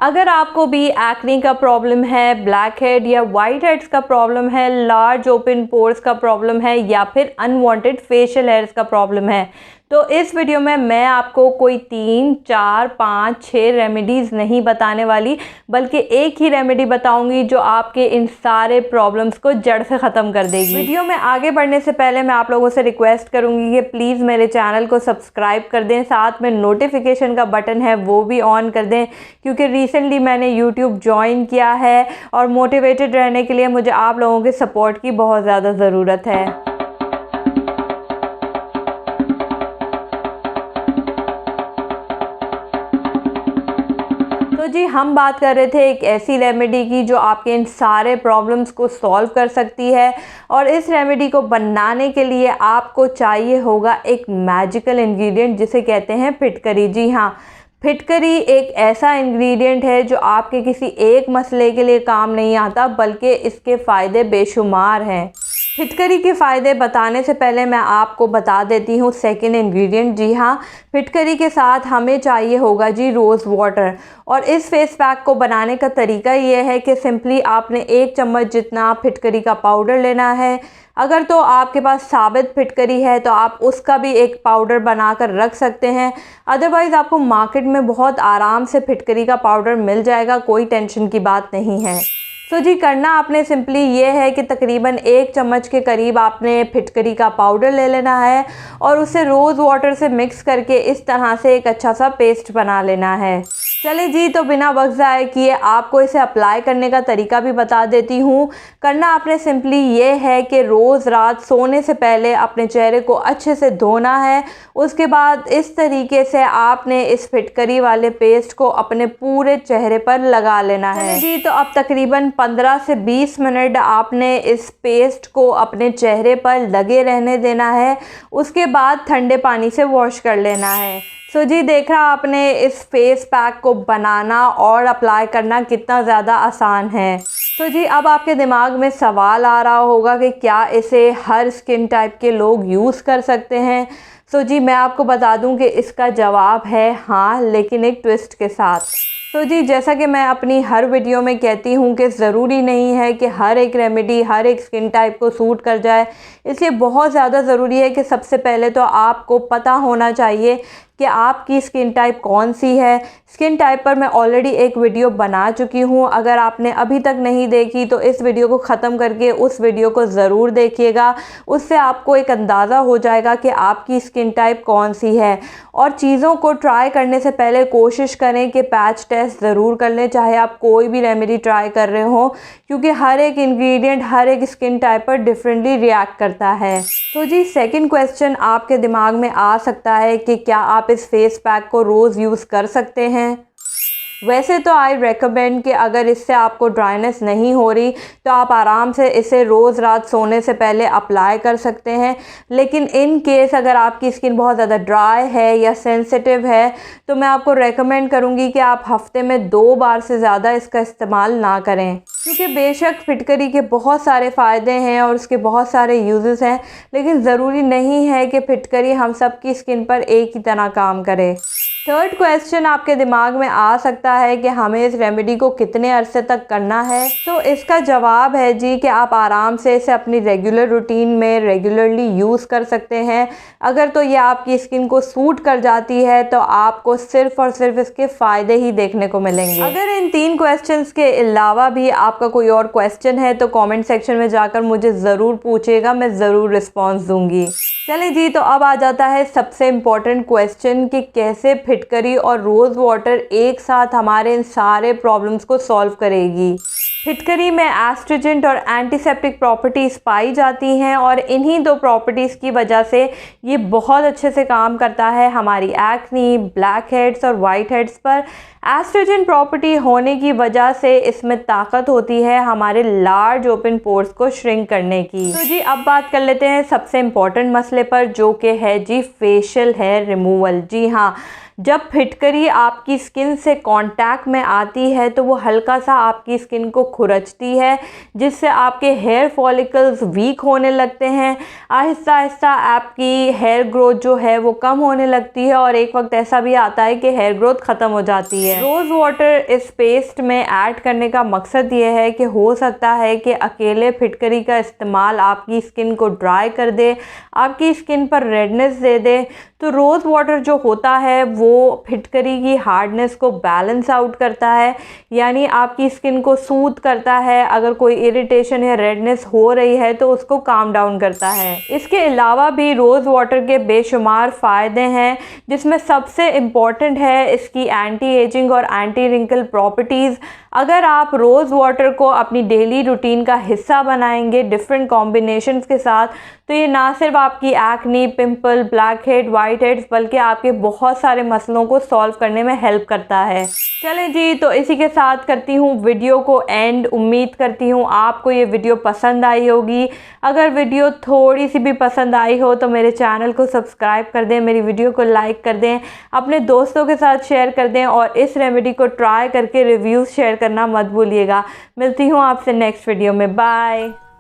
अगर आपको भी एक्ने का प्रॉब्लम है, ब्लैक हेड या वाइट हेड्स का प्रॉब्लम है, लार्ज ओपन पोर्स का प्रॉब्लम है या फिर अनवांटेड फेशियल हेयर्स का प्रॉब्लम है, तो इस वीडियो में मैं आपको कोई 3, 4, 5, 6 रेमेडीज़ नहीं बताने वाली, बल्कि एक ही रेमेडी बताऊंगी जो आपके इन सारे प्रॉब्लम्स को जड़ से ख़त्म कर देगी। वीडियो में आगे बढ़ने से पहले मैं आप लोगों से रिक्वेस्ट करूंगी कि प्लीज़ मेरे चैनल को सब्सक्राइब कर दें, साथ में नोटिफिकेशन का बटन है वो भी ऑन कर दें, क्योंकि रिसेंटली मैंने यूट्यूब ज्वाइन किया है और मोटिवेटेड रहने के लिए मुझे आप लोगों के सपोर्ट की बहुत ज़्यादा ज़रूरत है। तो जी, हम बात कर रहे थे एक ऐसी रेमेडी की जो आपके इन सारे प्रॉब्लम्स को सॉल्व कर सकती है। और इस रेमेडी को बनाने के लिए आपको चाहिए होगा एक मैजिकल इंग्रेडिएंट जिसे कहते हैं फिटकरी। जी हाँ, फिटकरी एक ऐसा इंग्रेडिएंट है जो आपके किसी एक मसले के लिए काम नहीं आता, बल्कि इसके फ़ायदे बेशुमार हैं। फिटकरी के फ़ायदे बताने से पहले मैं आपको बता देती हूँ सेकंड इंग्रेडिएंट। जी हाँ, फिटकरी के साथ हमें चाहिए होगा जी रोज़ वाटर। और इस फेस पैक को बनाने का तरीका ये है कि सिंपली आपने 1 चम्मच जितना फिटकरी का पाउडर लेना है। अगर तो आपके पास साबित फिटकरी है तो आप उसका भी एक पाउडर बनाकर रख सकते हैं, अदरवाइज़ आपको मार्केट में बहुत आराम से फिटकरी का पाउडर मिल जाएगा, कोई टेंशन की बात नहीं है। तो जी, करना आपने सिंपली ये है कि तकरीबन 1 चम्मच के करीब आपने फिटकरी का पाउडर ले लेना है और उसे रोज़ वाटर से मिक्स करके इस तरह से एक अच्छा सा पेस्ट बना लेना है। चले जी, तो बिना वक्त ज़ाय किए आपको इसे अप्लाई करने का तरीका भी बता देती हूँ। करना आपने सिंपली ये है कि रोज़ रात सोने से पहले अपने चेहरे को अच्छे से धोना है। उसके बाद इस तरीके से आपने इस फिटकरी वाले पेस्ट को अपने पूरे चेहरे पर लगा लेना है। जी, तो अब तकरीबन 15 से 20 मिनट आपने इस पेस्ट को अपने चेहरे पर लगे रहने देना है। उसके बाद ठंडे पानी से वॉश कर लेना है। सो जी, देखा आपने इस फेस पैक को बनाना और अप्लाई करना कितना ज़्यादा आसान है। तो जी, अब आपके दिमाग में सवाल आ रहा होगा कि क्या इसे हर स्किन टाइप के लोग यूज़ कर सकते हैं। सो जी, मैं आपको बता दूं कि इसका जवाब है हाँ, लेकिन एक ट्विस्ट के साथ। तो जी, जैसा कि मैं अपनी हर वीडियो में कहती हूँ कि ज़रूरी नहीं है कि हर एक रेमेडी हर एक स्किन टाइप को सूट कर जाए, इसलिए बहुत ज़्यादा ज़रूरी है कि सबसे पहले तो आपको पता होना चाहिए कि आपकी स्किन टाइप कौन सी है। स्किन टाइप पर मैं ऑलरेडी एक वीडियो बना चुकी हूँ, अगर आपने अभी तक नहीं देखी तो इस वीडियो को ख़त्म करके उस वीडियो को ज़रूर देखिएगा। उससे आपको एक अंदाज़ा हो जाएगा कि आपकी स्किन टाइप कौन सी है। और चीज़ों को ट्राई करने से पहले कोशिश करें कि पैच टेस्ट ज़रूर कर लें, चाहे आप कोई भी रेमेडी ट्राई कर रहे हो, क्योंकि हर एक इंग्रेडिएंट हर एक स्किन टाइप पर डिफरेंटली रिएक्ट करता है। तो जी, सेकंड क्वेश्चन आपके दिमाग में आ सकता है कि क्या आप इस फेस पैक को रोज़ यूज़ कर सकते हैं। वैसे तो आई रेकमेंड कि अगर इससे आपको ड्राइनेस नहीं हो रही तो आप आराम से इसे रोज़ रात सोने से पहले अप्लाई कर सकते हैं। लेकिन इन केस अगर आपकी स्किन बहुत ज़्यादा ड्राई है या सेंसिटिव है तो मैं आपको रेकमेंड करूँगी कि आप हफ्ते में 2 बार से ज़्यादा इसका इस्तेमाल ना करें, क्योंकि बेशक फिटकरी के बहुत सारे फ़ायदे हैं और उसके बहुत सारे यूजेस हैं, लेकिन ज़रूरी नहीं है कि फिटकरी हम सब की स्किन पर एक ही तरह काम करे। थर्ड क्वेश्चन आपके दिमाग में आ सकता है कि हमें इस रेमेडी को कितने अरसे तक करना है। तो इसका जवाब है जी कि आप आराम से इसे अपनी रेगुलर रूटीन में रेगुलरली यूज़ कर सकते हैं। अगर तो ये आपकी स्किन को सूट कर जाती है तो आपको सिर्फ और सिर्फ इसके फ़ायदे ही देखने को मिलेंगे। अगर इन 3 क्वेश्चंस के अलावा भी आपका कोई और क्वेश्चन है तो कमेंट सेक्शन में जाकर मुझे ज़रूर पूछिएगा, मैं ज़रूर रिस्पॉन्स दूँगी। चलें जी, तो अब आ जाता है सबसे इम्पॉर्टेंट क्वेश्चन कि कैसे फिटकरी और रोज़ वाटर एक साथ हमारे इन सारे प्रॉब्लम्स को सॉल्व करेगी। फिटकरी में एस्ट्रोजेंट और एंटीसेप्टिक प्रॉपर्टीज़ पाई जाती हैं और इन्हीं 2 प्रॉपर्टीज़ की वजह से ये बहुत अच्छे से काम करता है हमारी एक्नी, ब्लैक हेड्स और वाइट हेड्स पर। एस्ट्रोजन प्रॉपर्टी होने की वजह से इसमें ताकत होती है हमारे लार्ज ओपन पोर्स को श्रिंक करने की। तो जी, अब बात कर लेते हैं सबसे इम्पॉर्टेंट मसले पर, जो कि है जी फेशियल हेयर रिमूवल। जी हाँ, जब फिटकरी आपकी स्किन से कांटेक्ट में आती है तो वो हल्का सा आपकी स्किन को खुरचती है, जिससे आपके हेयर फॉलिकल्स वीक होने लगते हैं। आहिस्ता आहिस्ता आपकी हेयर ग्रोथ जो है वो कम होने लगती है और एक वक्त ऐसा भी आता है कि हेयर ग्रोथ ख़त्म हो जाती है। रोज़ वाटर इस पेस्ट में ऐड करने का मकसद ये है कि हो सकता है कि अकेले फिटकरी का इस्तेमाल आपकी स्किन को ड्राई कर दे, आपकी स्किन पर रेडनेस दे दे। तो रोज़ वाटर जो होता है वो फिटकरी की हार्डनेस को बैलेंस आउट करता है, यानी आपकी स्किन को सूद करता है। अगर कोई इरिटेशन या रेडनेस हो रही है तो उसको काम डाउन करता है। इसके अलावा भी रोज़ वाटर के बेशुमार फ़ायदे हैं, जिसमें सबसे इम्पॉर्टेंट है इसकी एंटी एजिंग और एंटी रिंकल प्रॉपर्टीज़। अगर आप रोज़ वाटर को अपनी डेली रूटीन का हिस्सा बनाएंगे डिफरेंट कॉम्बिनेशंस के साथ, तो ये ना सिर्फ आपकी acne, pimple, black head, white heads, बल्कि आपके बहुत सारे मसलों को सॉल्व करने में हेल्प करता है। चलें जी, तो इसी के साथ करती हूँ वीडियो को एंड। उम्मीद करती हूँ आपको ये वीडियो पसंद आई होगी। अगर वीडियो थोड़ी सी भी पसंद आई हो तो मेरे चैनल को सब्सक्राइब कर दें, मेरी वीडियो को लाइक कर दें, अपने दोस्तों के साथ शेयर कर दें और इस रेमेडी को ट्राई करके रिव्यूज़ शेयर करना मत भूलिएगा। मिलती हूँ आपसे नेक्स्ट वीडियो में। बाय।